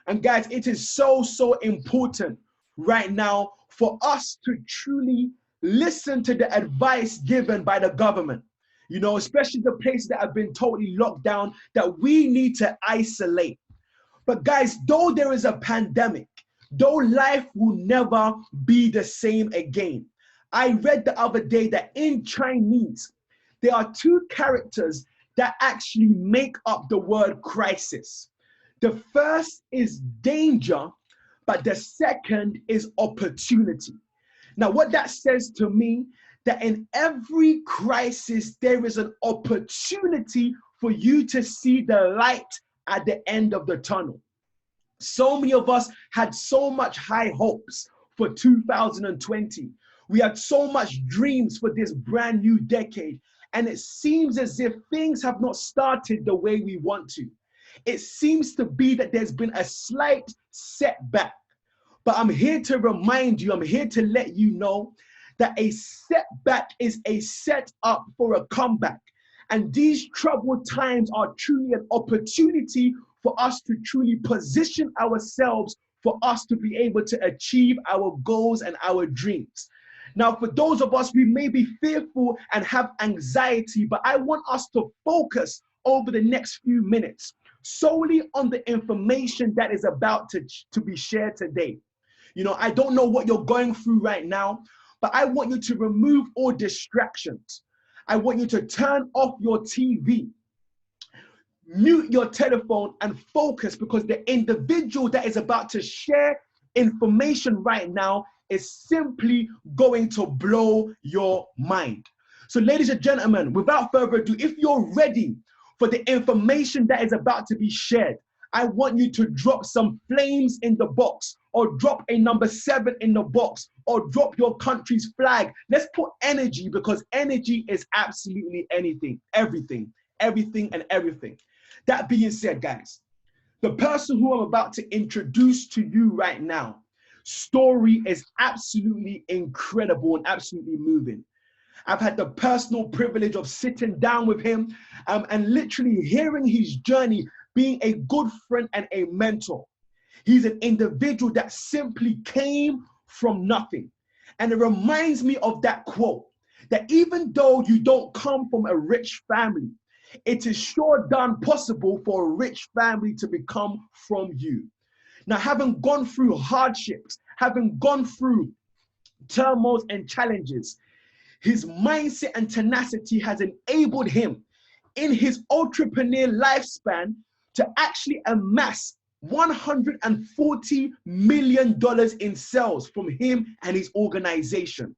And guys, it is so, so important right now for us to truly listen to the advice given by the government, you know, especially the places that have been totally locked down, that we need to isolate. But guys, though there is a pandemic, though life will never be the same again, I read the other day that in Chinese, there are two characters that actually make up the word crisis. The first is danger, but the second is opportunity. Now, what that says to me, that in every crisis, there is an opportunity for you to see the light at the end of the tunnel. So many of us had so much high hopes for 2020. We had so much dreams for this brand new decade. And it seems as if things have not started the way we want to. It seems to be that there's been a slight setback. But I'm here to remind you, I'm here to let you know that a setback is a setup for a comeback. And these troubled times are truly an opportunity for us to truly position ourselves for us to be able to achieve our goals and our dreams. Now, for those of us, we may be fearful and have anxiety, but I want us to focus over the next few minutes solely on the information that is about to be shared today. You know, I don't know what you're going through right now, but I want you to remove all distractions. I want you to turn off your TV, mute your telephone, and focus, because the individual that is about to share information right now is simply going to blow your mind. So ladies and gentlemen, without further ado, if you're ready for the information that is about to be shared, I want you to drop some flames in the box, or drop a number 7 in the box, or drop your country's flag. Let's put energy, because energy is absolutely anything, everything, and everything. That being said, guys, the person who I'm about to introduce to you right now, story is absolutely incredible and absolutely moving. I've had the personal privilege of sitting down with him and literally hearing his journey, being a good friend and a mentor. He's an individual that simply came from nothing. And it reminds me of that quote, that even though you don't come from a rich family, it is sure done possible for a rich family to become from you. Now, having gone through hardships, having gone through turmoils and challenges, his mindset and tenacity has enabled him in his entrepreneur lifespan to actually amass $140 million in sales from him and his organization.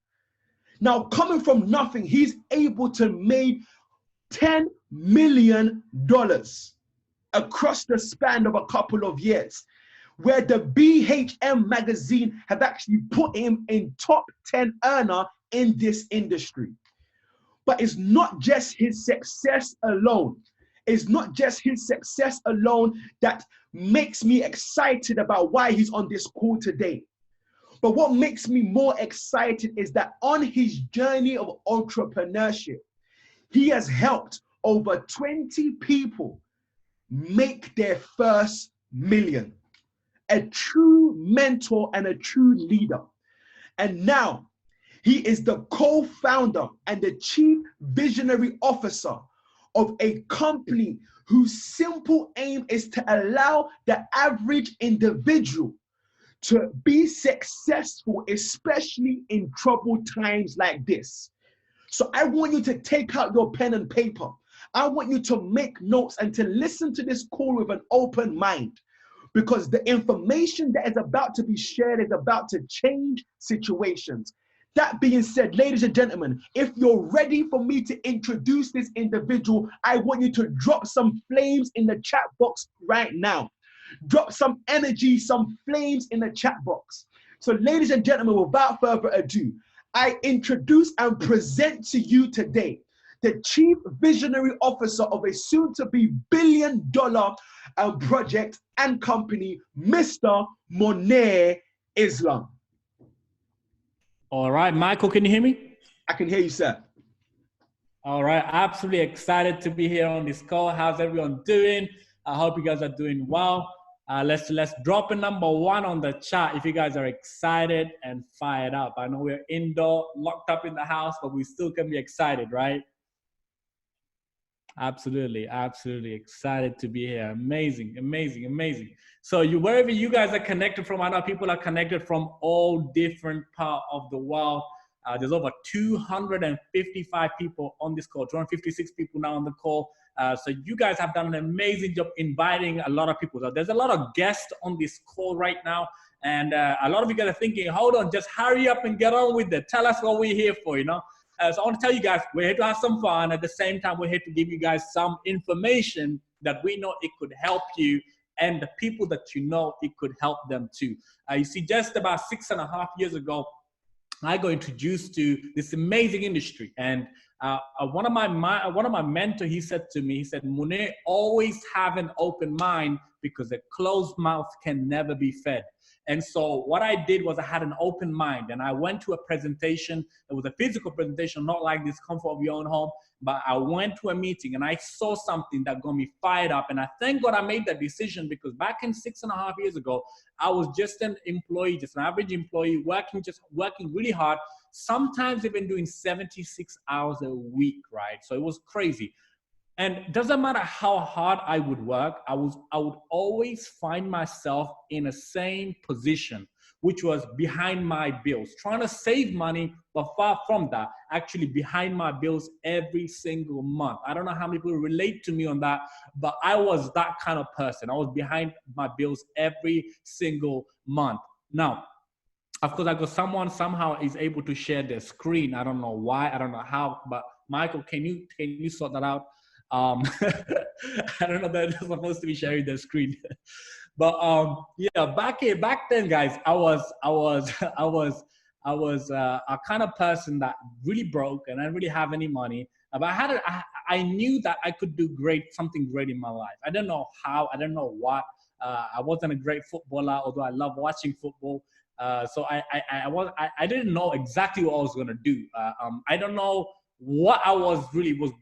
Now, coming from nothing, he's able to make $10 million across the span of a couple of years, where the BHM magazine have actually put him in top 10 earner in this industry. But it's not just his success alone. It's not just his success alone that makes me excited about why he's on this call today. But what makes me more excited is that on his journey of entrepreneurship, he has helped over 20 people make their first million. A true mentor and a true leader. And now he is the co-founder and the chief visionary officer of a company whose simple aim is to allow the average individual to be successful, especially in troubled times like this. So I want you to take out your pen and paper. I want you to make notes and to listen to this call with an open mind, because the information that is about to be shared is about to change situations. That being said, ladies and gentlemen, if you're ready for me to introduce this individual, I want you to drop some flames in the chat box right now. Drop some energy, some flames in the chat box. So ladies and gentlemen, without further ado, I introduce and present to you today the Chief Visionary Officer of a soon-to-be billion-dollar project and company, Mr. Monir Islam. All right, Michael, can you hear me? I can hear you, sir. All right, absolutely excited to be here on this call. How's everyone doing? I hope you guys are doing well. Let's drop a number 1 on the chat if you guys are excited and fired up. I know we're indoor, locked up in the house, but we still can be excited, right? Absolutely, absolutely excited to be here. Amazing, amazing, amazing. So wherever you guys are connected from, I know people are connected from all different parts of the world. There's over 255 people on this call, 256 people now on the call. So you guys have done an amazing job inviting a lot of people. So there's a lot of guests on this call right now. And a lot of you guys are thinking, hold on, just hurry up and get on with it. Tell us what we're here for, you know? So I want to tell you guys, we're here to have some fun. At the same time, we're here to give you guys some information that we know it could help you and the people that you know it could help them too. You see, just about 6.5 years ago, I got introduced to this amazing industry. And one of my mentors, he said to me, he said, Monir, always have an open mind because a closed mouth can never be fed. And so what I did was I had an open mind and I went to a presentation. It was a physical presentation, not like this comfort of your own home, but I went to a meeting and I saw something that got me fired up. And I thank God I made that decision because back in 6.5 years ago, I was just an employee, just an average employee, working really hard, sometimes even doing 76 hours a week, right? So it was crazy. And it doesn't matter how hard I would work, I would always find myself in the same position, which was behind my bills, trying to save money, but far from that, actually behind my bills every single month. I don't know how many people relate to me on that, but I was that kind of person. I was behind my bills every single month. Now, of course, I got someone somehow is able to share their screen. I don't know why, I don't know how, but Michael, can you sort that out? I don't know that they're supposed to be sharing their screen, but yeah, back then, guys, I was a kind of person that really broke and I didn't really have any money. But I knew that I could do something great in my life. I don't know how, I don't know what. I wasn't a great footballer, although I love watching football. So I didn't know exactly what I was gonna do. I don't know what I was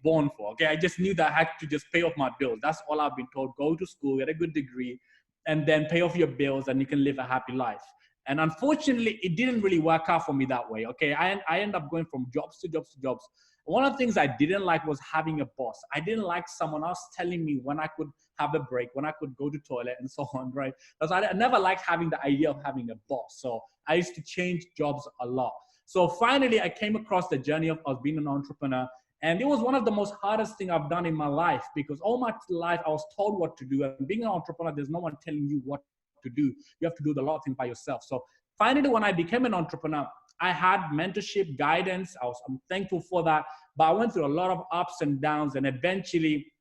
born for. Okay, I just knew that I had to just pay off my bills. That's all I've been told. Go to school, get a good degree, and then pay off your bills, and you can live a happy life. And unfortunately, it didn't really work out for me that way. Okay, I ended up going from jobs to jobs to jobs. One of the things I didn't like was having a boss. I didn't like someone else telling me when I could have a break, when I could go to toilet and so on, right? Because I never liked having the idea of having a boss. So I used to change jobs a lot. So finally, I came across the journey of being an entrepreneur. And it was one of the most hardest things I've done in my life because all my life I was told what to do. And being an entrepreneur, there's no one telling you what to do. You have to do the lot of things by yourself. So finally, when I became an entrepreneur, I had mentorship, guidance. I'm thankful for that. But I went through a lot of ups and downs and eventually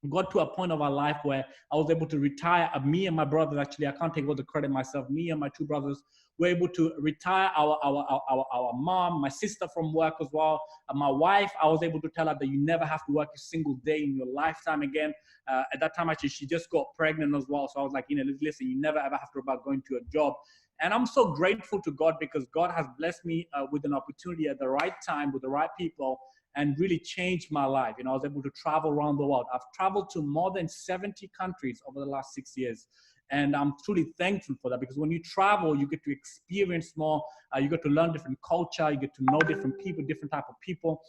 got to a point of our life where I was able to retire. Me and my brothers, actually, I can't take all the credit myself. Me and my two brothers were able to retire our mom, my sister from work as well. My wife, I was able to tell her that you never have to work a single day in your lifetime again. At that time, actually, she just got pregnant as well. So I was like, listen, you never ever have to worry about going to a job. And I'm so grateful to God because God has blessed me with an opportunity at the right time with the right people and really changed my life. I was able to travel around the world. I've traveled to more than 70 countries over the last 6 years. And I'm truly thankful for that because when you travel, you get to experience more, you get to learn different culture, you get to know different people, different type of people.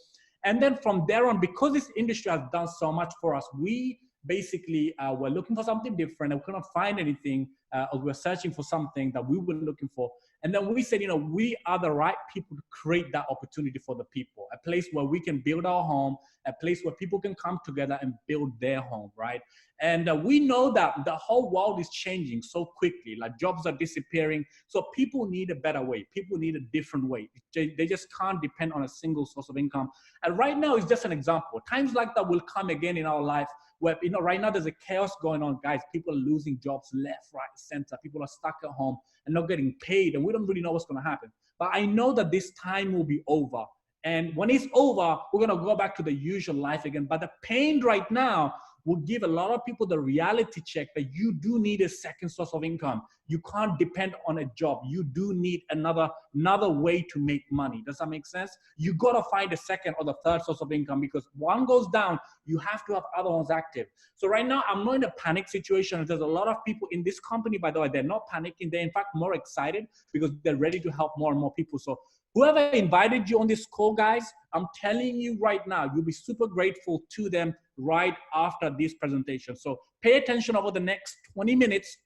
And then from there on, because this industry has done so much for us, we basically were looking for something different and we couldn't find anything or we were searching for something that we were looking for. And then we said, we are the right people to create that opportunity for the people, a place where we can build our home, a place where people can come together and build their home, right? And we know that the whole world is changing so quickly, like jobs are disappearing. So people need a better way. People need a different way. They just can't depend on a single source of income. And right now is just an example. Times like that will come again in our life where, right now there's a chaos going on, guys. People are losing jobs left, right, center. People are stuck at home and not getting paid. And we don't really know what's going to happen. But I know that this time will be over. And when it's over, we're going to go back to the usual life again. But the pain right now will give a lot of people the reality check that you do need a second source of income. You can't depend on a job. You do need another way to make money. Does that make sense? You got to find a second or the third source of income, because one goes down, you have to have other ones active. So right now, I'm not in a panic situation. There's a lot of people in this company, by the way, they're not panicking. They're in fact more excited because they're ready to help more and more people. So whoever invited you on this call, guys, I'm telling you right now, you'll be super grateful to them right after this presentation. So pay attention over the next 20 minutes.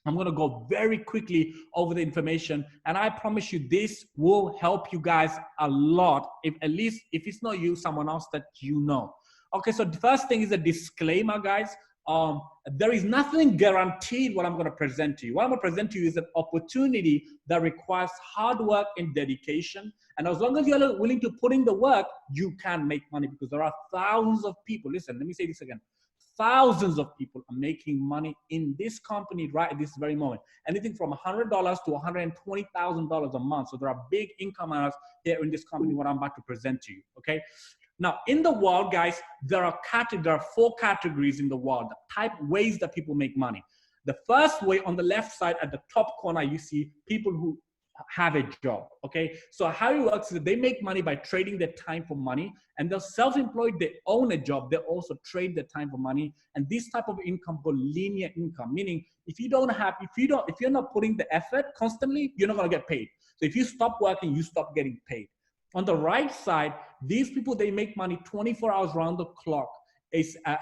I'm going to go very quickly over the information, and I promise you this will help you guys a lot, if at least if it's not you, someone else that you know. Okay, so the first thing is a disclaimer, guys. There is nothing guaranteed what I'm going to present to you. What I'm going to present to you is an opportunity that requires hard work and dedication. And as long as you're willing to put in the work, you can make money, because there are thousands of people. Listen, let me say this again. Thousands of people are making money in this company right at this very moment. Anything from $100 to $120,000 a month. So there are big income earners here in this company, what I'm about to present to you, okay? Now, in the world, guys, there are 4 categories in the world, the ways that people make money. The first way, on the left side at the top corner, you see people who have a job, okay? So how it works is that they make money by trading their time for money, and they're self-employed, they own a job, they also trade their time for money. And this type of income called linear income, meaning if you're not putting the effort constantly, you're not gonna get paid. So if you stop working, you stop getting paid. On the right side, these people, they make money 24 hours around the clock.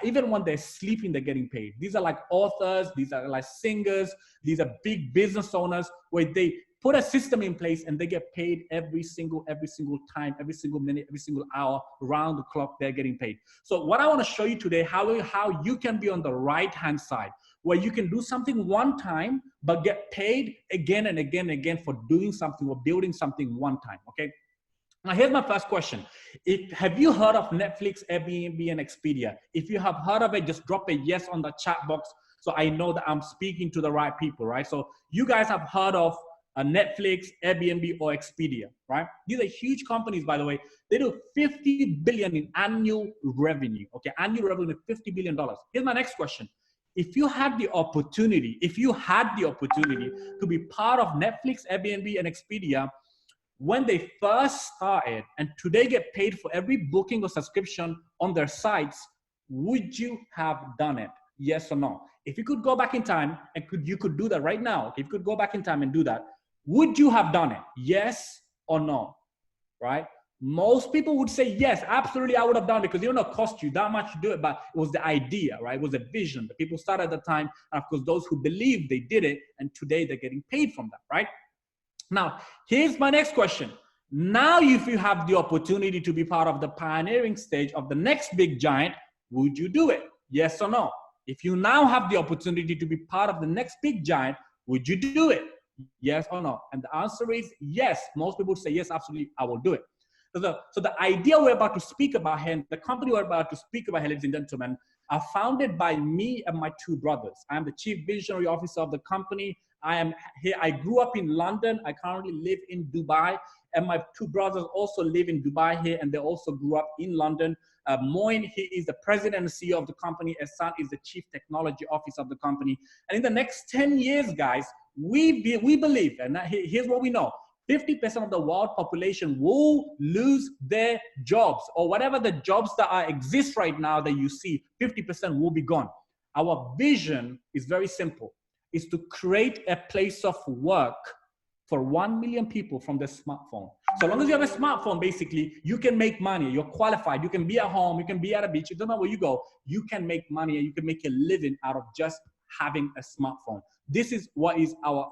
Even when they're sleeping, they're getting paid. These are like authors, these are like singers, these are big business owners, where they put a system in place and they get paid every single time, every single minute, every single hour, around the clock, they're getting paid. So what I want to show you today, how you can be on the right-hand side, where you can do something one time, but get paid again and again and again for doing something or building something one time, okay? Now, here's my first question. Have you heard of Netflix, Airbnb, and Expedia? If you have heard of it, just drop a yes on the chat box so I know that I'm speaking to the right people, right? So you guys have heard of Netflix, Airbnb, or Expedia, right? These are huge companies, by the way. They do $50 billion in annual revenue, okay? Annual revenue, $50 billion. Here's my next question. If you had the opportunity to be part of Netflix, Airbnb, and Expedia, when they first started and today get paid for every booking or subscription on their sites, would you have done it? Yes or no? If you could go back in time and you could do that right now, if you could go back in time and do that, would you have done it? Yes or no, right? Most people would say, yes, absolutely, I would have done it, because it don't cost you that much to do it, but it was the idea, right? It was a vision that people started at the time. And of course, those who believed, they did it, and today they're getting paid from that, right? Now, here's my next question. Now, if you have the opportunity to be part of the pioneering stage of the next big giant, would you do it? Yes or no? If you now have the opportunity to be part of the next big giant, would you do it? Yes or no? And the answer is yes. Most people say, yes, absolutely, I will do it. So the idea we're about to speak about here, the company we're about to speak about here, ladies and gentlemen, are founded by me and my 2 brothers. I am the chief visionary officer of the company. I am here. I grew up in London. I currently live in Dubai. And my 2 brothers also live in Dubai here, and they also grew up in London. Moin, he is the president and CEO of the company. Ehsan is the chief technology officer of the company. And in the next 10 years, guys, we believe, and here's what we know, 50% of the world population will lose their jobs, or whatever the jobs that exist right now that you see, 50% will be gone. Our vision is very simple. Is to create a place of work for 1 million people from their smartphone. So long as you have a smartphone, basically, you can make money. You're qualified. You can be at home. You can be at a beach. It doesn't matter where you go. You can make money, and you can make a living out of just having a smartphone. This is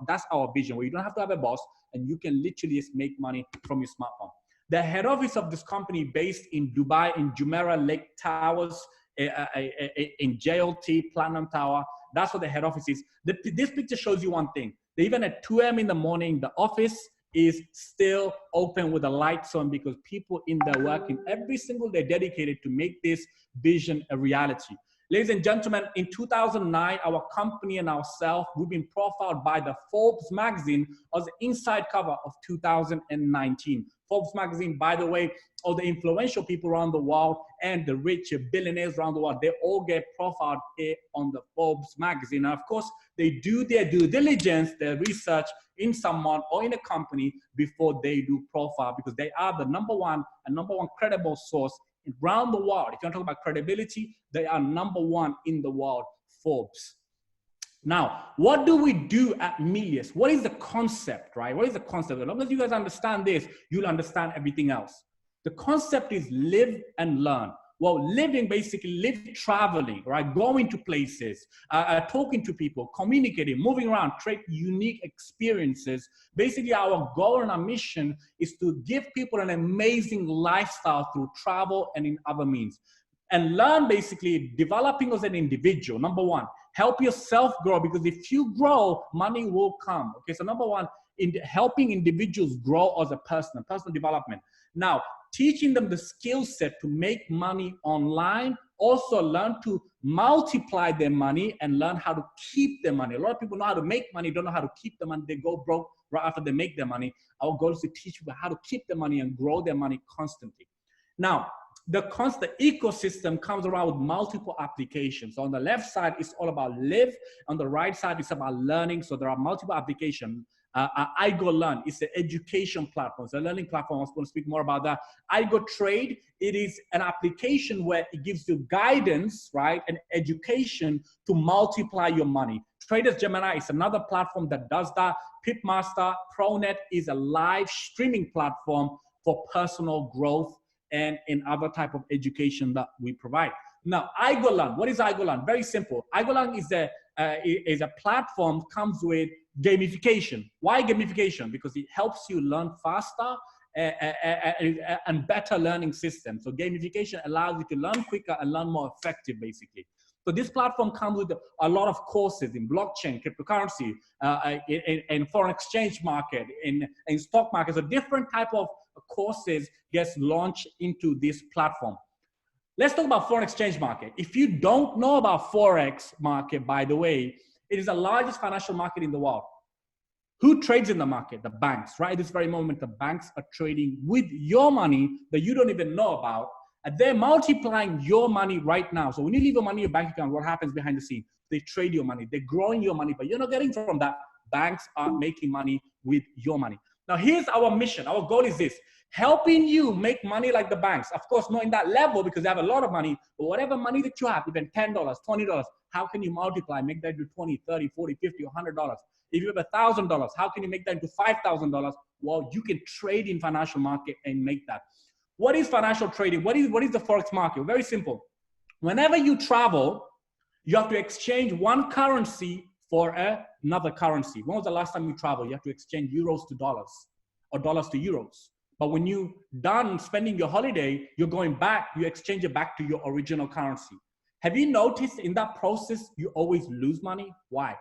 that's our vision, where you don't have to have a boss, and you can literally just make money from your smartphone. The head office of this company based in Dubai, in Jumeirah Lake Towers, in JLT, Platinum Tower. That's what the head office is. This picture shows you one thing. Even at 2 a.m. in the morning, the office is still open with the lights on, because people in there working every single day dedicated to make this vision a reality. Ladies and gentlemen, in 2009, our company and ourselves, we've been profiled by the Forbes magazine as the inside cover of 2019. Forbes magazine, by the way, all the influential people around the world and the rich billionaires around the world, they all get profiled here on the Forbes magazine. And of course, they do their due diligence, their research in someone or in a company before they do profile, because they are the number one credible source around the world. If you want to talk about credibility, they are number one in the world, Forbes. Now, what do we do at Melius? What is the concept, right? What is the concept? As long as you guys understand this, you'll understand everything else. The concept is live and learn. Well, living, basically live traveling, right? Going to places, talking to people, communicating, moving around, create unique experiences. Basically, our goal and our mission is to give people an amazing lifestyle through travel and in other means. And learn, basically, developing as an individual. Number one, help yourself grow, because if you grow, money will come. Okay, so number one, in helping individuals grow as a person, personal development. Now, teaching them the skill set to make money online, also learn to multiply their money and learn how to keep their money. A lot of people know how to make money, don't know how to keep the money. They go broke right after they make their money. Our goal is to teach people how to keep their money and grow their money constantly. Now, the constant ecosystem comes around with multiple applications. So on the left side, it's all about live. On the right side, it's about learning. So there are multiple applications. iGoLearn is an education platform. It's a learning platform. I was going to speak more about that. iGoTrade, it is an application where it gives you guidance, right, and education to multiply your money. Traders Gemini is another platform that does that. Pitmaster, ProNet is a live streaming platform for personal growth and in other type of education that we provide. Now, iGoLearn, what is iGoLearn? Very simple. iGoLearn is a platform, comes with gamification. Why gamification? Because it helps you learn faster and better learning system. So gamification allows you to learn quicker and learn more effective, basically. So this platform comes with a lot of courses in blockchain, cryptocurrency, in foreign exchange market, in stock market. So different type of courses gets launched into this platform. Let's talk about foreign exchange market. If you don't know about Forex market, by the way, it is the largest financial market in the world. Who trades in the market? The banks, right? At this very moment, the banks are trading with your money that you don't even know about. And they're multiplying your money right now. So when you leave your money in your bank account, what happens behind the scene? They trade your money. They're growing your money, but you're not getting from that. Banks are making money with your money. Now, here's our mission. Our goal is this: helping you make money like the banks. Of course, not in that level because they have a lot of money, but whatever money that you have, even $10, $20, how can you multiply, make that into $20, $30, $40, $50, $100? If you have $1,000, how can you make that into $5,000? Well, you can trade in financial market and make that. What is financial trading? What is the Forex market? Very simple. Whenever you travel, you have to exchange one currency for another currency. When was the last time you traveled? You have to exchange euros to dollars or dollars to euros. But when you're done spending your holiday, you're going back, you exchange it back to your original currency. Have you noticed in that process, you always lose money? Why?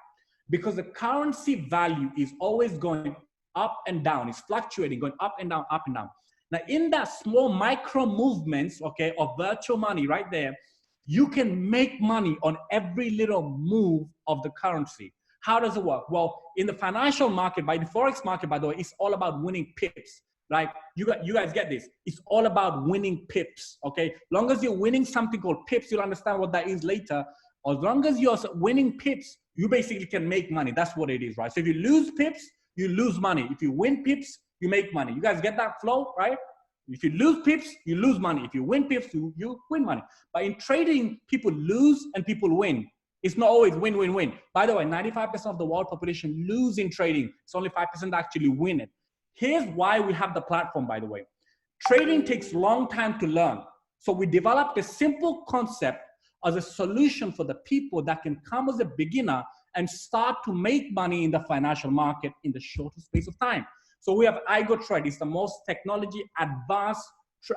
Because the currency value is always going up and down. It's fluctuating, going up and down, up and down. Now, in that small micro movements, okay, of virtual money right there, you can make money on every little move of the currency. How does it work? Well, in the financial market, by the Forex market, by the way, it's all about winning pips. Like you guys get this. It's all about winning pips, okay? Long as you're winning something called pips, you'll understand what that is later. As long as you're winning pips, you basically can make money. That's what it is, right? So if you lose pips, you lose money. If you win pips, you make money. You guys get that flow, right? If you lose pips, you lose money. If you win pips, you win money. But in trading, people lose and people win. It's not always win, win, win. By the way, 95% of the world population lose in trading. It's only 5% that actually win it. Here's why we have the platform, by the way. Trading takes a long time to learn. So we developed a simple concept as a solution for the people that can come as a beginner and start to make money in the financial market in the shortest space of time. So we have iGoTrade. It's the most technology advanced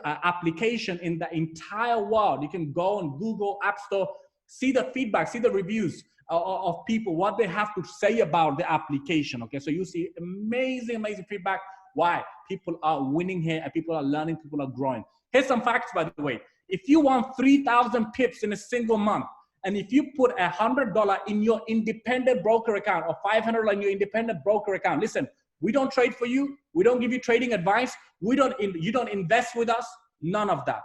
application in the entire world. You can go on Google App Store, see the feedback, see the reviews of people, what they have to say about the application. Okay, so you see amazing, amazing feedback. Why? People are winning here and people are learning, people are growing. Here's some facts, by the way. If you want 3,000 pips in a single month, and if you put $100 in your independent broker account or $500 in your independent broker account, listen, We don't trade for you. We don't give you trading advice. You don't invest with us. None of that.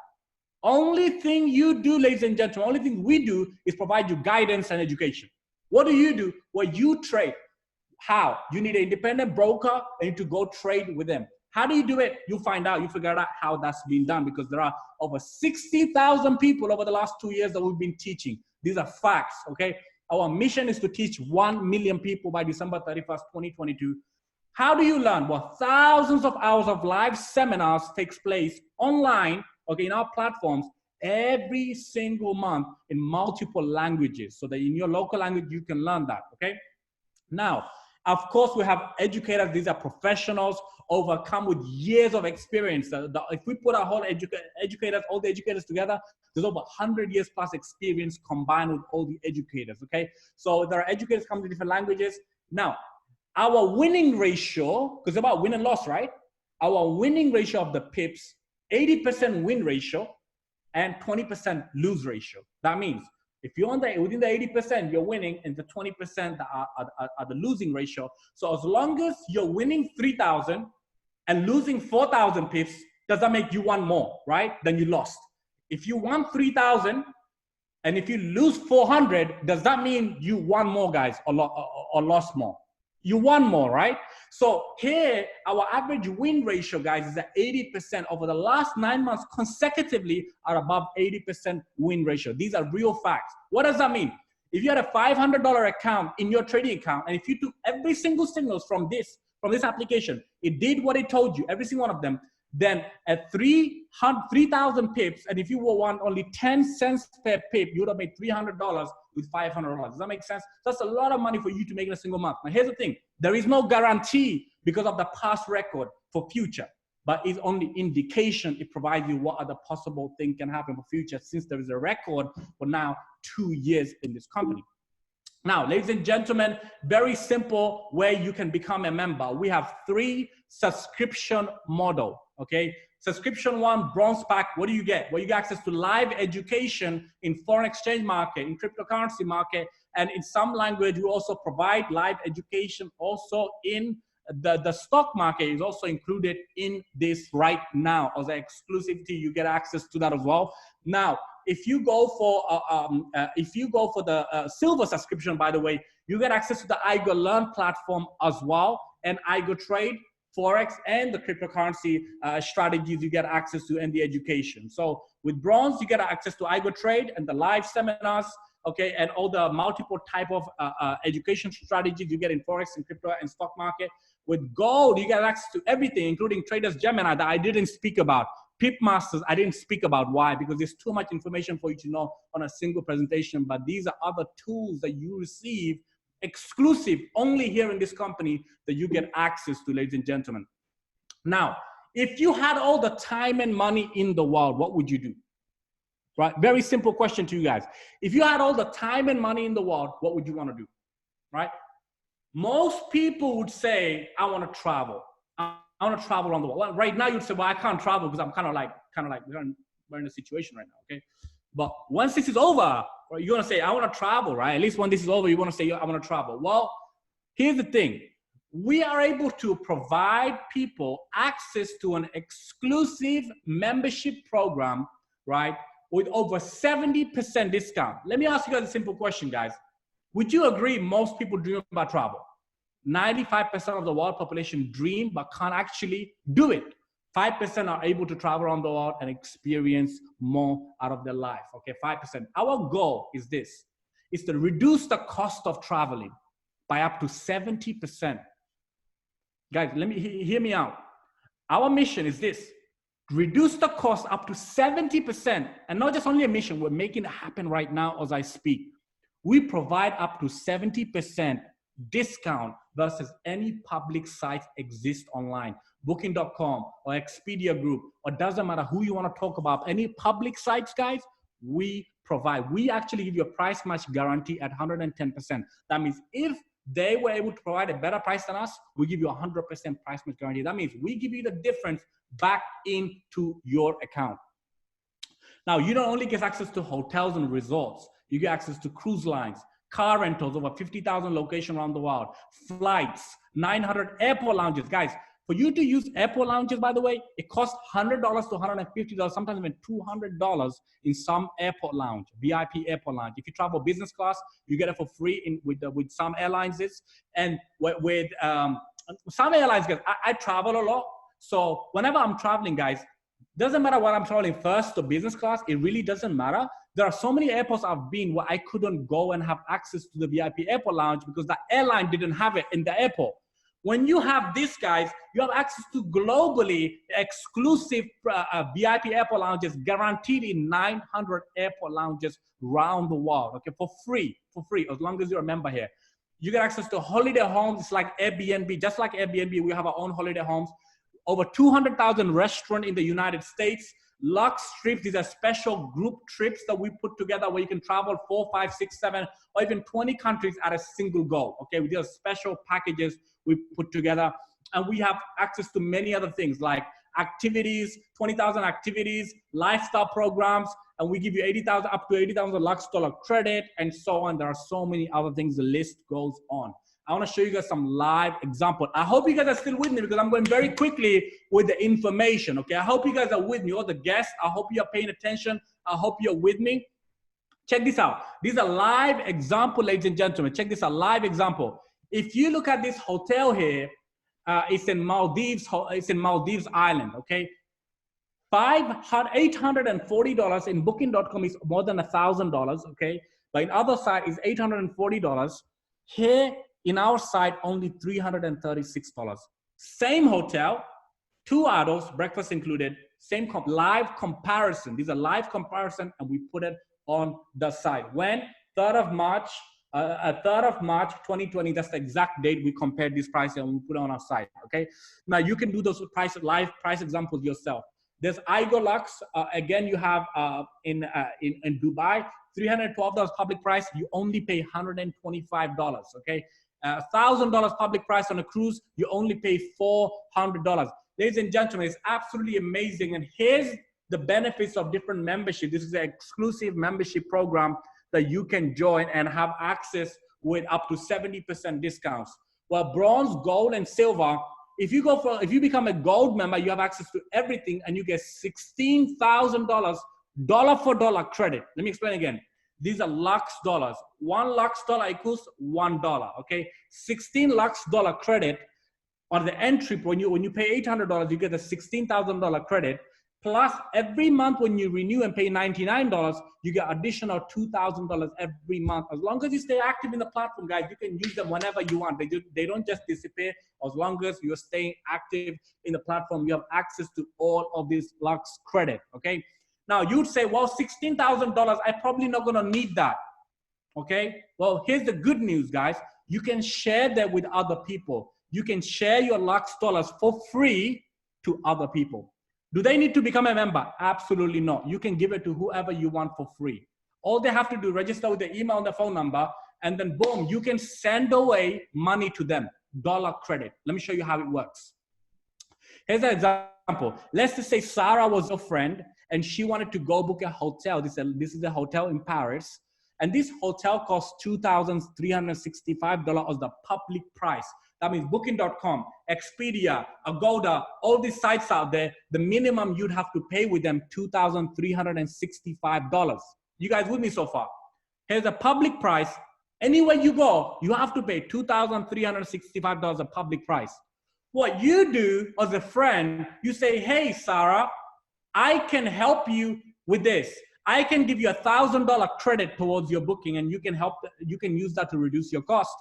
Only thing you do, ladies and gentlemen, only thing we do is provide you guidance and education. What do? Well, you trade. How? You need an independent broker and you need to go trade with them. How do you do it? You find out, you figure out how that's been done, because there are over 60,000 people over the last 2 years that we've been teaching. These are facts, okay? Our mission is to teach 1 million people by December 31st, 2022. How do you learn? Well, thousands of hours of live seminars takes place online, okay, in our platforms every single month in multiple languages, so that in your local language, you can learn that, okay? Now, of course, we have educators. These are professionals overcome with years of experience. If we put our whole educators, all the educators together, there's over 100 years plus experience combined with all the educators, okay? So there are educators coming to different languages. Now, our winning ratio, because it's about win and loss, right? Our winning ratio of the pips, 80% win ratio and 20% lose ratio. That means if you're within the 80%, you're winning, and the 20% are the losing ratio. So as long as you're winning 3,000 and losing 4,000 pips, does that make you won more, right? Than you lost. If you won 3,000 and if you lose 400, does that mean you won more, guys, or lost more? You won more, right? So here, our average win ratio, guys, is at 80%. Over the last 9 months consecutively are above 80% win ratio. These are real facts. What does that mean? If you had a $500 account in your trading account, and if you took every single signals from this application, it did what it told you, every single one of them, then at 3,000 pips, and if you won only 10 cents per pip, you would have made $300 with $500. Does that make sense? That's a lot of money for you to make in a single month. Now, here's the thing. There is no guarantee because of the past record for future, but it's only indication. It provides you what other possible thing can happen for future, since there is a record for now 2 years in this company. Now, ladies and gentlemen, very simple way you can become a member. We have 3 subscription model, okay? Subscription 1, bronze pack, what do you get? Well, you get access to live education in foreign exchange market, in cryptocurrency market, and in some language, we also provide live education also in the stock market is also included in this right now. As an exclusivity, you get access to that as well. Now, if you go for the silver subscription, by the way, you get access to the IGO Learn platform as well, and IGO Trade, Forex, and the cryptocurrency strategies you get access to, and the education. So with bronze, you get access to IGO Trade and the live seminars, okay, and all the multiple type of education strategies you get in Forex and crypto and stock market. With gold, you get access to everything, including Traders Gemini that I didn't speak about. Pip Masters, I didn't speak about. Why? Because there's too much information for you to know on a single presentation, but these are other tools that you receive exclusive only here in this company that you get access to, ladies and gentlemen. Now, if you had all the time and money in the world, what would you do? Right? Very simple question to you guys. If you had all the time and money in the world, what would you want to do? Right? Most people would say, I want to travel. I want to travel around the world. Well, right now you'd say, well, I can't travel because I'm kind of like we're in a situation right now, okay? But once this is over, you're going to say, I want to travel, right? At least when this is over, you want to say, I want to travel. Well, here's the thing. We are able to provide people access to an exclusive membership program, right, with over 70% discount. Let me ask you guys a simple question, guys. Would you agree most people dream about travel? 95% of the world population dream but can't actually do it. 5% are able to travel around the world and experience more out of their life, okay, 5%. Our goal is this, is to reduce the cost of traveling by up to 70%. Guys, hear me out. Our mission is this, reduce the cost up to 70%, and not just only a mission, we're making it happen right now as I speak. We provide up to 70% discount versus any public site exist online, booking.com or Expedia Group, or doesn't matter who you want to talk about, any public sites, guys, we provide. We actually give you a price match guarantee at 110%. That means if they were able to provide a better price than us, we give you 100% price match guarantee. That means we give you the difference back into your account. Now, you don't only get access to hotels and resorts, you get access to cruise lines, car rentals, over 50,000 locations around the world, flights, 900 airport lounges. Guys, for you to use airport lounges, by the way, it costs $100 to $150, sometimes even $200 in some airport lounge, VIP airport lounge. If you travel business class, you get it for free with some airlines. And with some airlines, guys, I travel a lot. So whenever I'm traveling, guys, doesn't matter what I'm traveling, first or business class, it really doesn't matter. There are so many airports I've been where I couldn't go and have access to the VIP airport lounge because the airline didn't have it in the airport. When you have this, guys, you have access to globally exclusive VIP airport lounges guaranteed in 900 airport lounges around the world, okay, for free, as long as you're a member here. You get access to holiday homes. It's like Airbnb, just like Airbnb, we have our own holiday homes. Over 200,000 restaurants in the United States. Lux trips, these are special group trips that we put together where you can travel 4, 5, 6, 7, or even 20 countries at a single go. Okay, we do special packages we put together, and we have access to many other things like activities, 20,000 activities, lifestyle programs, and we give you 80,000 up to 80,000 Lux dollar credit, and so on. There are so many other things. The list goes on. I want to show you guys some live example. I hope you guys are still with me because I'm going very quickly with the information, okay? I hope you guys are with me, all the guests. I hope you're paying attention. I hope you're with me. Check this out. These are live example, ladies and gentlemen. Check this out, live example. If you look at this hotel here, it's in Maldives. It's in Maldives Island, okay? $840 in Booking.com is more than $1,000, okay? But in other side is $840. Here, in our side, only $336. Same hotel, 2 adults, breakfast included, same live comparison. These are live comparison, and we put it on the site. When? 3rd of March 2020, that's the exact date we compared this price and we put it on our site, okay? Now, you can do those live price examples yourself. There's Igolux, again, you have in Dubai, $312 public price, you only pay $125, okay? $1,000 public price on a cruise, you only pay $400. Ladies and gentlemen, it's absolutely amazing. And here's the benefits of different membership. This is an exclusive membership program that you can join and have access with up to 70% discounts. Well, bronze, gold, and silver, if you become a gold member, you have access to everything and you get $16,000 dollar for dollar credit. Let me explain again. These are Lux dollars. 1 Lux dollar equals $1, okay? 16 Lux dollar credit on the entry. When you pay $800, you get a $16,000 credit. Plus, every month when you renew and pay $99, you get additional $2,000 every month. As long as you stay active in the platform, guys, you can use them whenever you want. They don't just disappear. As long as you're staying active in the platform, you have access to all of this Lux credit, okay? Now, you'd say, well, $16,000, I'm probably not going to need that, okay? Well, here's the good news, guys. You can share that with other people. You can share your Lux dollars for free to other people. Do they need to become a member? Absolutely not. You can give it to whoever you want for free. All they have to do, register with the email and the phone number, and then boom, you can send away money to them, dollar credit. Let me show you how it works. Here's an example. Let's just say Sarah was a friend and she wanted to go book a hotel. This is a hotel in Paris. And this hotel costs $2,365 as the public price. That means Booking.com, Expedia, Agoda, all these sites out there, the minimum you'd have to pay with them, $2,365. You guys with me so far? Here's a public price. Anywhere you go, you have to pay $2,365 a public price. What you do as a friend, you say, hey, Sarah, I can help you with this. I can give you $1,000 credit towards your booking and you can use that to reduce your cost.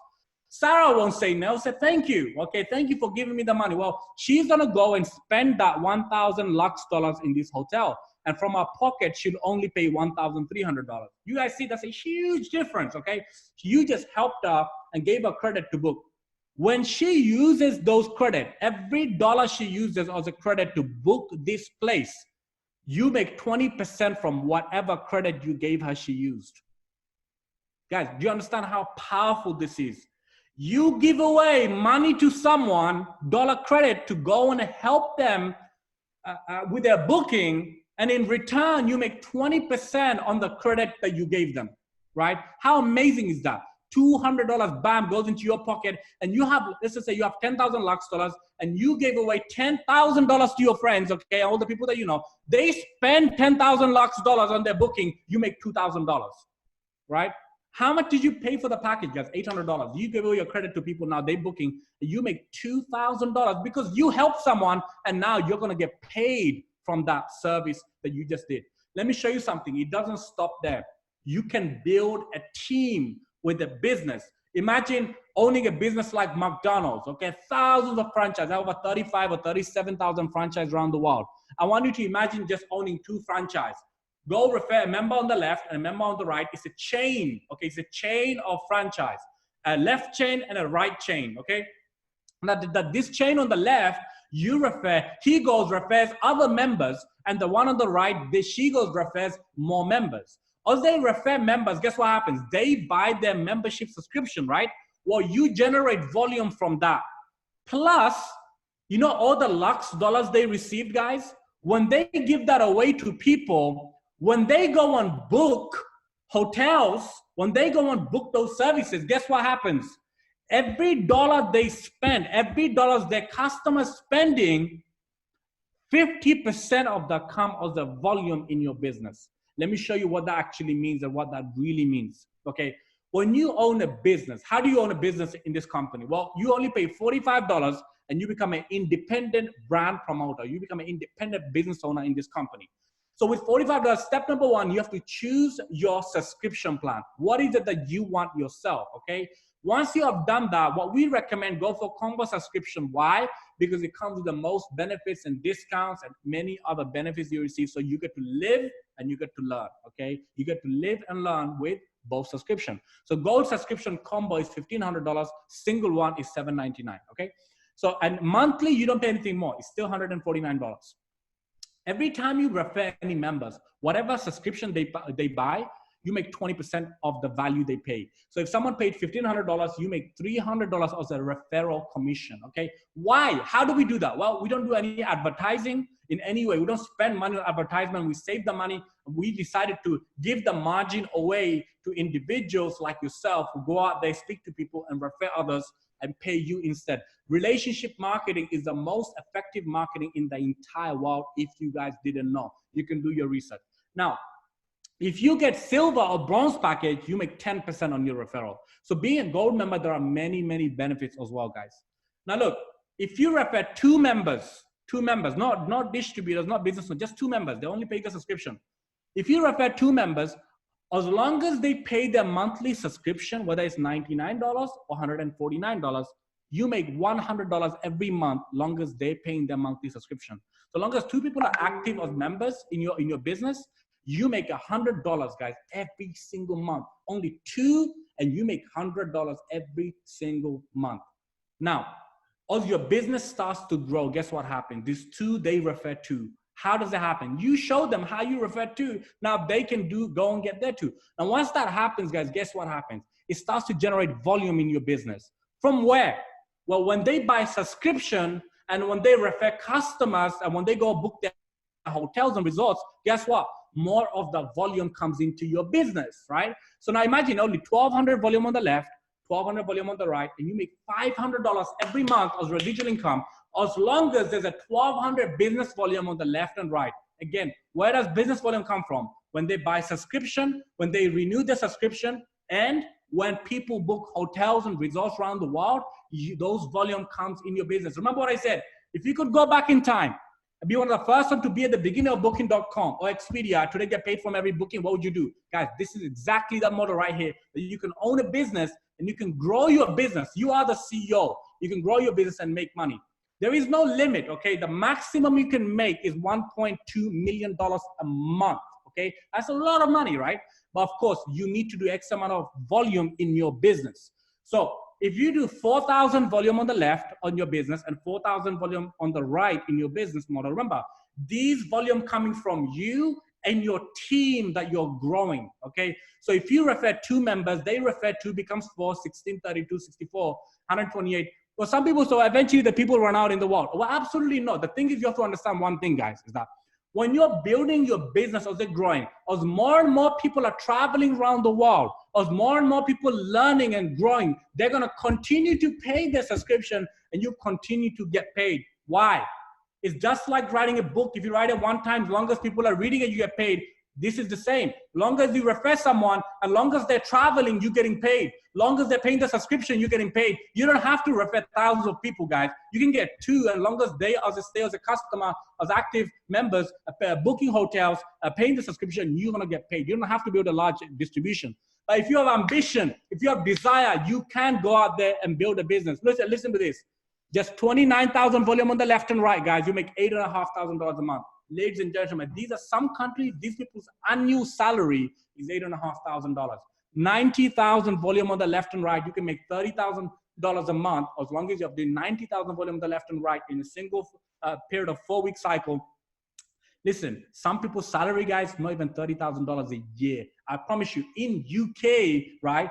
Sarah won't say no, say thank you. Okay, thank you for giving me the money. Well, she's gonna go and spend that 1,000 Lux dollars in this hotel. And from our pocket, she'll only pay $1,300. You guys see, that's a huge difference, okay? You just helped her and gave her credit to book. When she uses those credit, every dollar she uses as a credit to book this place, you make 20% from whatever credit you gave her she used. Guys, do you understand how powerful this is? You give away money to someone, dollar credit, to go and help them with their booking, and in return, you make 20% on the credit that you gave them, right? How amazing is that? $200, bam, goes into your pocket, and you have, let's just say you have 10,000 Lux dollars, and you gave away $10,000 to your friends, okay, all the people that you know, they spend 10,000 Lux dollars on their booking, you make $2,000, right? How much did you pay for the package, guys? $800. You give away your credit to people, now they booking, you make $2,000 because you helped someone, and now you're gonna get paid from that service that you just did. Let me show you something. It doesn't stop there. You can build a team with a business. Imagine owning a business like McDonald's, okay? Thousands of franchises, over 35 or 37,000 franchises around the world. I want you to imagine just owning 2 franchises. Go refer a member on the left and a member on the right. It's a chain, okay? It's a chain of franchise, a left chain and a right chain, okay? Now, this chain on the left, you refer, he goes, refers other members, and the one on the right, she goes, refers more members. As they refer members, guess what happens? They buy their membership subscription, right? Well, you generate volume from that. Plus, you know, all the Lux dollars they received, guys, when they give that away to people, when they go and book hotels, when they go and book those services, guess what happens? Every dollar they spend, every dollar their customers spending, 50% of that comes as the volume in your business. Let me show you what that actually means and what that really means, okay? When you own a business, how do you own a business in this company? Well, you only pay $45 and you become an independent brand promoter. You become an independent business owner in this company. So with $45, step number 1, you have to choose your subscription plan. What is it that you want yourself, okay? Once you have done that, what we recommend, go for combo subscription. Why? Because it comes with the most benefits and discounts and many other benefits you receive. So you get to live and you get to learn, okay? You get to live and learn with both subscription. So gold subscription combo is $1,500. Single one is $799, okay? So, and monthly, you don't pay anything more. It's still $149. Every time you refer any members, whatever subscription they buy, you make 20% of the value they pay. So if someone paid $1,500, you make $300 as a referral commission, okay? Why? How do we do that? Well, we don't do any advertising in any way. We don't spend money on advertisement. We save the money. We decided to give the margin away to individuals like yourself who go out there, speak to people and refer others and pay you instead. Relationship marketing is the most effective marketing in the entire world. If you guys didn't know, you can do your research. Now, if you get silver or bronze package, you make 10% on your referral. So being a gold member, there are many, many benefits as well, guys. Now look, if you refer two members, not distributors, not business, just 2 members, they only pay the subscription. If you refer 2 members, as long as they pay their monthly subscription, whether it's $99 or $149, you make $100 every month, long as they're paying their monthly subscription. So long as 2 people are active as members in your business, you make $100, guys, every single month. Only 2, and you make $100 every single month. Now, as your business starts to grow, guess what happens? These 2 they refer to. How does that happen? You show them how you refer to. Now they can go and get there too. And once that happens, guys, guess what happens? It starts to generate volume in your business. From where? Well, when they buy subscription and when they refer customers and when they go book their hotels and resorts, guess what? More of the volume comes into your business, right? So now imagine only 1,200 volume on the left, 1,200 volume on the right, and you make $500 every month as residual income, as long as there's a 1,200 business volume on the left and right. Again, where does business volume come from? When they buy subscription, when they renew their subscription, and when people book hotels and resorts around the world, those volume comes in your business. Remember what I said? If you could go back in time and be one of the first one to be at the beginning of Booking.com or Expedia, today get paid from every booking, what would you do? Guys, this is exactly the model right here. That you can own a business and you can grow your business. You are the CEO. You can grow your business and make money. There is no limit, okay? The maximum you can make is $1.2 million a month, okay? That's a lot of money, right? But of course, you need to do X amount of volume in your business. So if you do 4,000 volume on the left on your business and 4,000 volume on the right in your business model, remember, these volume coming from you and your team that you're growing, okay? So if you refer 2 members, they refer 2 becomes 4, 16, 32, 64, 128. Well, some people, so eventually the people run out in the world. Well, absolutely not. The thing is, you have to understand one thing, guys, is that When you're building your business, as it's growing, as more and more people are traveling around the world, as more and more people learning and growing, they're going to continue to pay their subscription and you continue to get paid. Why? It's just like writing a book. If you write it one time, as long as people are reading it, you get paid. This is the same. Long as you refer someone, and long as they're traveling, you're getting paid. Long as they're paying the subscription, you're getting paid. You don't have to refer thousands of people, guys. You can get 2, and long as they stay as a customer, as active members, booking hotels, paying the subscription, you're gonna get paid. You don't have to build a large distribution. But if you have ambition, if you have desire, you can go out there and build a business. Listen to this. Just 29,000 volume on the left and right, guys. You make $8,500 a month. Ladies and gentlemen, these are some countries, these people's annual salary is $8,500. 90,000 volume on the left and right, you can make $30,000 a month, as long as you're doing 90,000 volume on the left and right in a single period of 4-week cycle. Listen, some people's salary, guys, not even $30,000 a year. I promise you, in UK, right,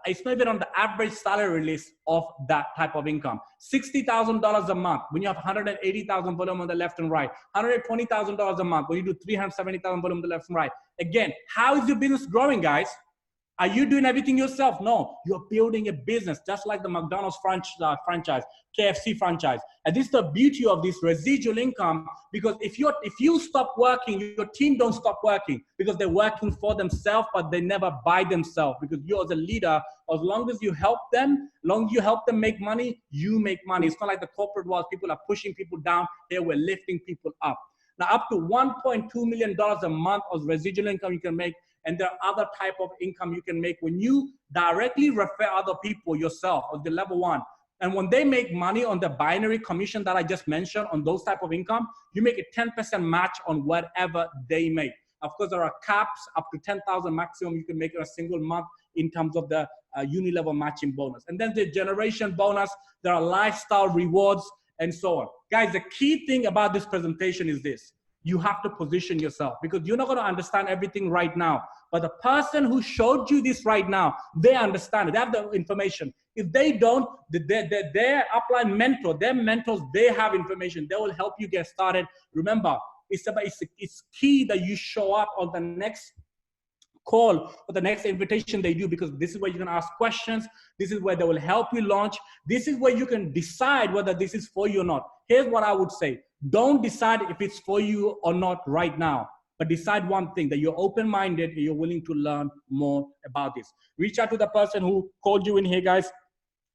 it's not even on the average salary list of that type of income. $60,000 a month when you have 180,000 volume on the left and right. $120,000 a month when you do 370,000 volume on the left and right. Again, how is your business growing, guys? Are you doing everything yourself? No, you're building a business, just like the McDonald's franchise, KFC franchise. And this is the beauty of this residual income, because if you stop working, your team don't stop working, because they're working for themselves, but they never buy themselves, because you as a leader, as long as you help them, make money, you make money. It's not like the corporate world. People are pushing people down. Here we're lifting people up. Now, up to $1.2 million a month of residual income you can make. And there are other type of income you can make when you directly refer other people yourself on the level 1. And when they make money on the binary commission that I just mentioned on those type of income, you make a 10% match on whatever they make. Of course, there are caps up to 10,000 maximum you can make in a single month in terms of the uni-level matching bonus. And then the generation bonus, there are lifestyle rewards and so on. Guys, the key thing about this presentation is this. You have to position yourself, because you're not going to understand everything right now. But the person who showed you this right now, they understand it. They have the information. If they don't, their upline mentor, their mentors, they have information. They will help you get started. Remember, it's key that you show up on the next call or the next invitation they do, because this is where you can ask questions. This is where they will help you launch. This is where you can decide whether this is for you or not. Here's what I would say. Don't decide if it's for you or not right now, but decide one thing, that you're open-minded and you're willing to learn more about this. Reach out to the person who called you in here, guys.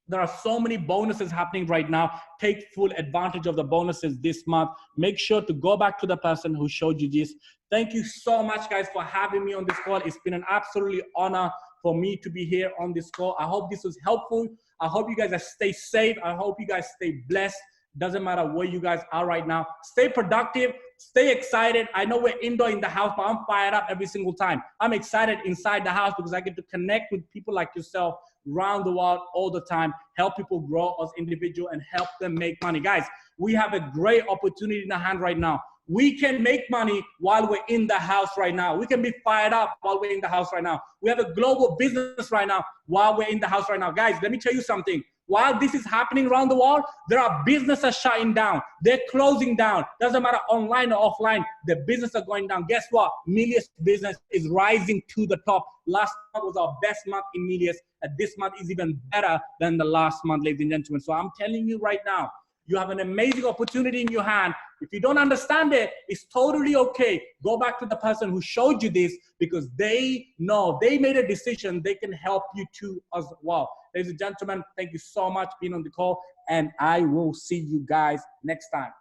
There are so many bonuses happening right now. Take full advantage of the bonuses this month. Make sure to go back to the person who showed you this. Thank you so much, guys, for having me on this call. It's been an absolutely honor for me to be here on this call. I hope this was helpful. I hope you guys stay safe. I hope you guys stay blessed. Doesn't matter where you guys are right now. Stay productive. Stay excited. I know we're indoor in the house, but I'm fired up every single time. I'm excited inside the house because I get to connect with people like yourself around the world all the time, help people grow as individuals and help them make money. Guys, we have a great opportunity in our hand right now. We can make money while we're in the house right now. We can be fired up while we're in the house right now. We have a global business right now while we're in the house right now. Guys, let me tell you something. While this is happening around the world, there are businesses shutting down. They're closing down. Doesn't matter online or offline, the business are going down. Guess what? Melius business is rising to the top. Last month was our best month in Melius, and this month is even better than the last month, ladies and gentlemen. So I'm telling you right now, you have an amazing opportunity in your hand. If you don't understand it, it's totally okay. Go back to the person who showed you this, because they know, they made a decision. They can help you too as well. Ladies and gentlemen, thank you so much for being on the call, and I will see you guys next time.